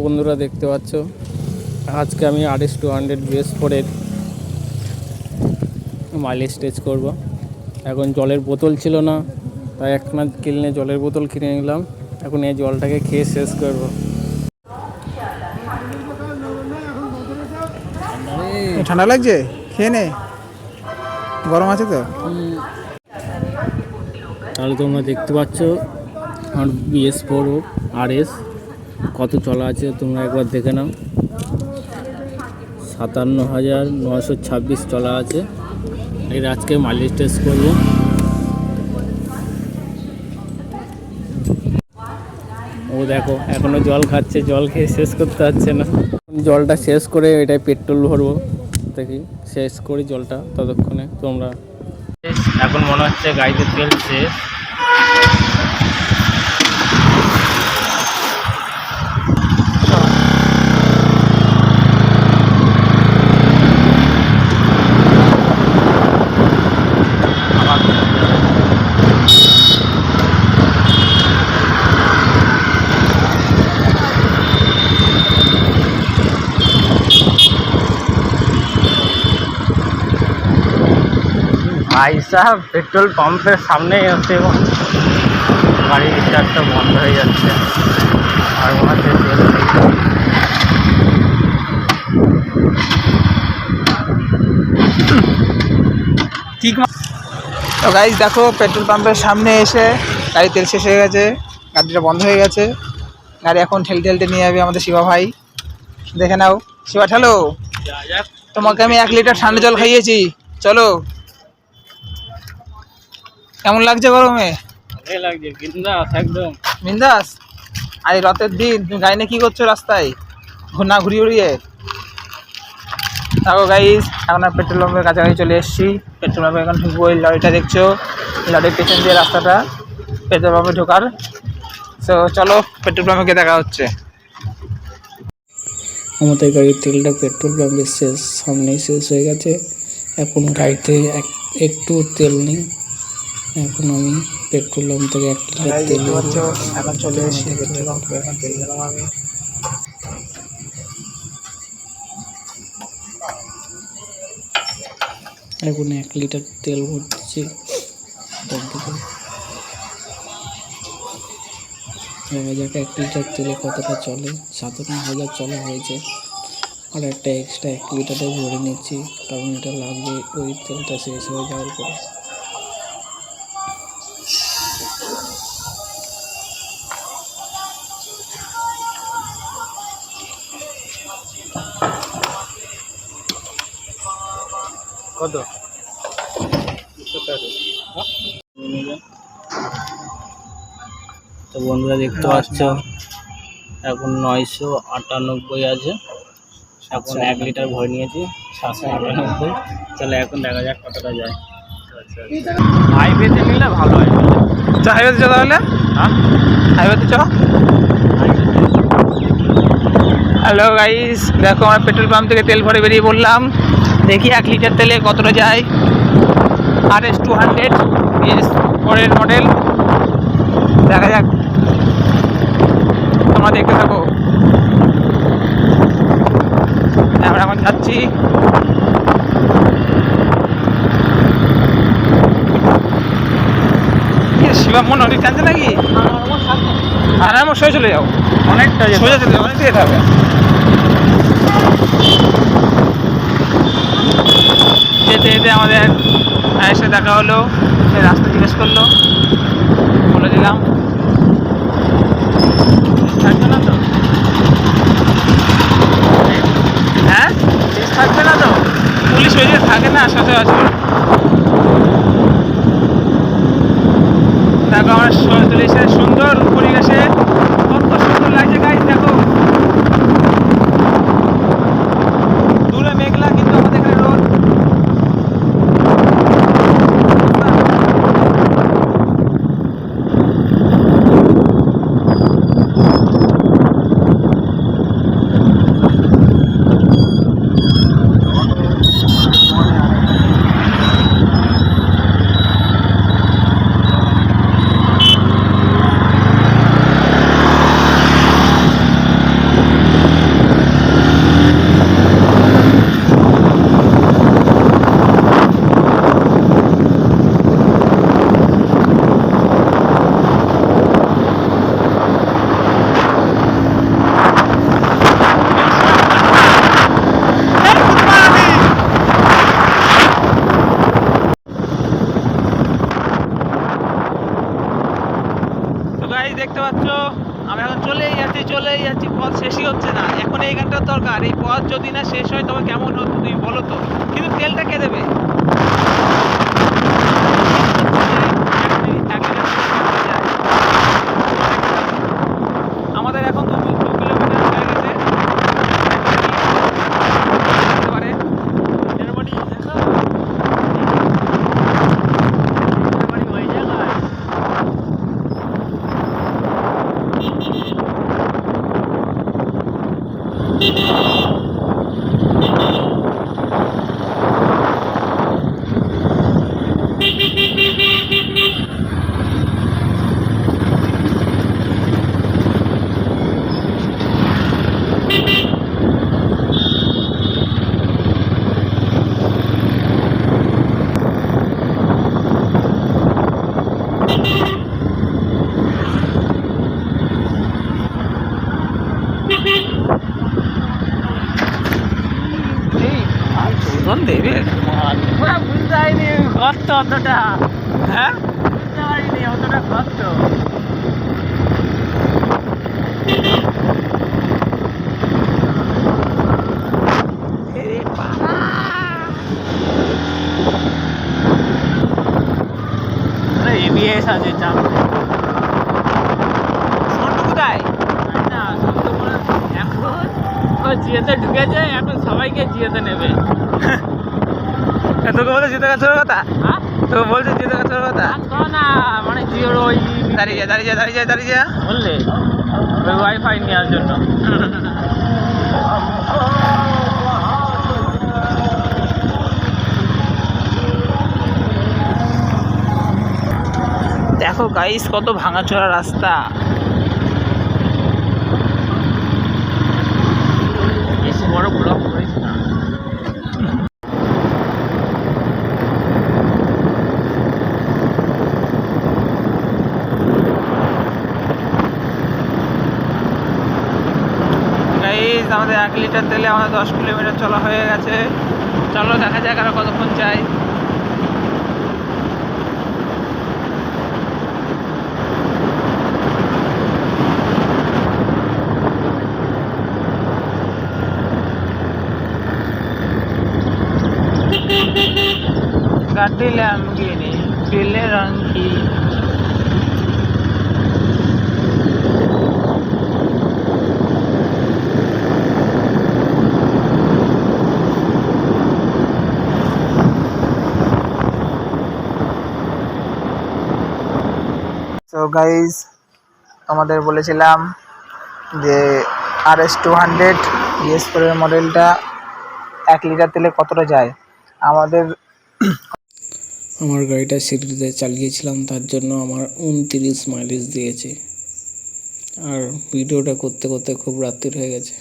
বন্ধুরা দেখতে পাচ্ছ, আজকে আমি RS200 BS4-এর মাইলেজ টেস্ট করব। এখন জলের বোতল ছিল না, তাই একখানা কিনে জলের বোতল কিনে নিলাম। এখন এই জলটাকে খেয়ে শেষ করব। ঠান্ডা লাগছে, খেয়ে নে, গরম আছে তো। তাহলে তোমরা দেখতে পাচ্ছ আমার BS4 RS কত চলা আছে, তোমরা একবার দেখে নাও। 57,926 চলা আছে। এর আজকে মাইলেজ টেস্ট করবো। ও দেখো এখনো জল খাচ্ছে, জল খেয়ে শেষ করতে পারছে না। জলটা শেষ করে এটাই পেট্রোল ভরবো, দেখি শেষ করি জলটা ততক্ষণে। তোমরা এখন মনে হচ্ছে গাড়িতে তেল শেষ। ভাই সাহেব পেট্রোল পাম্পের সামনেই হচ্ছে এবং গাড়ির স্টার্টটা বন্ধ হয়ে যাচ্ছে, আর মনে হচ্ছে তেল ঠিক। তো গাইস দেখো, পেট্রোল পাম্পের সামনে এসে গাড়ি তেল শেষ হয়ে গেছে, গাড়িটা বন্ধ হয়ে গেছে। গাড়ি এখন ঠেলতে নিয়ে যাবে আমাদের শিবা ভাই। দেখে নাও শিবা, ঠেলো। তোমাকে আমি 1 লিটার ঠান্ডা জল খাইয়েছি, চলো। কেমন লাগছে গরমে? ভালো লাগছে, বিন্দাস একদম বিন্দাস। আর এই রথের দিন তুমি গাড়ি নিয়ে কী করছো রাস্তায় না ঘুরিয়ে উড়িয়ে? দেখো গাইস, এখন আর পেট্রোল পাম্পের কাছাকাছি চলে এসেছি। পেট্রোল পাম্পে এখন ঢুকবো। এই লরিটা দেখছো, লরির পেছন দিয়ে রাস্তাটা পেট্রোল পাম্পে ঢোকার। তো চলো পেট্রোল পাম্পে গিয়ে দেখা হচ্ছে। আমাদের গাড়ির তেলটা পেট্রোল পাম্পের সামনেই শেষ হয়ে গেছে। এখন গাড়িতে একটু তেল নেই। এখন আমি পেট্রোল পাম্প থেকে 1 লিটার তেল এখন চলে এসেছি পেট্রোল পাম্পে। এখন তেল দিলাম আমি। এখন 1 লিটার তেল ভরছি। দেখা যাক 1 লিটার তেলে কতটা চলে। 57,000 চলা হয়েছে। আর একটা এক্সট্রা 1 লিটারে ভরে নিচ্ছি, কারণ এটা লাগবে ওই তেলটা শেষ হয়ে যাওয়ার পরে। কত? তো বন্ধুরা দেখতে পাচ্ছ এখন 998 আছে। এখন 1 লিটার ভরে নিয়েছি, 798। তাহলে এখন দেখা যাক কতটা যায়। হাইওয়েতে নিলে ভালো হয়। চ হাইওয়েতে চো তাহলে। হ্যাঁ, হাইওয়েতে চ। হ্যালো গাইস, দেখো আমরা পেট্রোল পাম্প থেকে তেল ভরে বেরিয়ে পড়লাম। দেখি 1 লিটার তেলে কতটা যায়। RS200 BS4-এর model. দেখা যাক, তোমরা দেখতে থাকো। আমরা এখন যাচ্ছি। শিবা মন অনেক টানছে নাকি? আর আমার সোজা চলে যাও, অনেকটা সোজা চলে যাও, অনেক যেতে হবে। যেতে যেতে আমাদের ভাইয়ের সাথে দেখা হলো। সে রাস্তা জিজ্ঞেস করলো, বলে দিলাম। থাকবে না তো? হ্যাঁ, থাকবে না তো? পুলিশ ওই যে থাকে না সচরাচর। দেখো আমার চলে এসে সুন্দর পরিবেশে, কত সুন্দর লাগছে গাইস। দেখো দূরে মেঘলা, কিন্তু আমাদের এখানে রোদ। জল যদি না শেষ হয় তবে কেমন হতো তুমি বলো তো, কিন্তু তেলটা কে দেবে? আমাদের এখন 2 কিলোমিটার হয়ে গেছে। এবারে এরপরই দেখো এরপরই হয়ে যায়। দেবে পুরা বুঝতে পারিনি কষ্ট অতটা, হ্যাঁ বুঝতে পারিনি অতটা কষ্ট। এবিএস আছে চাপ সন্টু কোথায়? না, এখন ও জিওতে ঢুকেছে, এখন সবাইকে জিওতে নেবে। তোকে বলে জিতে গেছে কথা? হ্যাঁ তোকে বলছে জিতে গেছে কথা? তো না, মানে জিওর ওই দাঁড়িয়ে যা দাঁড়িয়ে যা দাঁড়িয়ে যা দাঁড়িয়ে যা। বললে ওই ওয়াইফাই নেওয়ার জন্য। দেখো গাইস কত ভাঙাচোরা রাস্তা। বেশি বড় ব্লক করেছি না। গাইস আমাদের 1 লিটার তেলে আমাদের 10 কিলোমিটার চলা হয়ে গেছে। চলো দেখা যাক আর কতক্ষণ চাই। गाड़ी लैम्बोर्गिनी पीले रंग की। তো গাইজ আমাদের বলেছিলাম যে RS200 BS4 এর মডেলটা 1 লিটার তেলে কতটা যায়। আমার গাড়িটা সিটিতে চালিয়েছিলাম, তার জন্য আমার 29 মাইলেজ দিয়েছে। আর ভিডিওটা করতে করতে খুব রাত্রি হয়ে গেছে।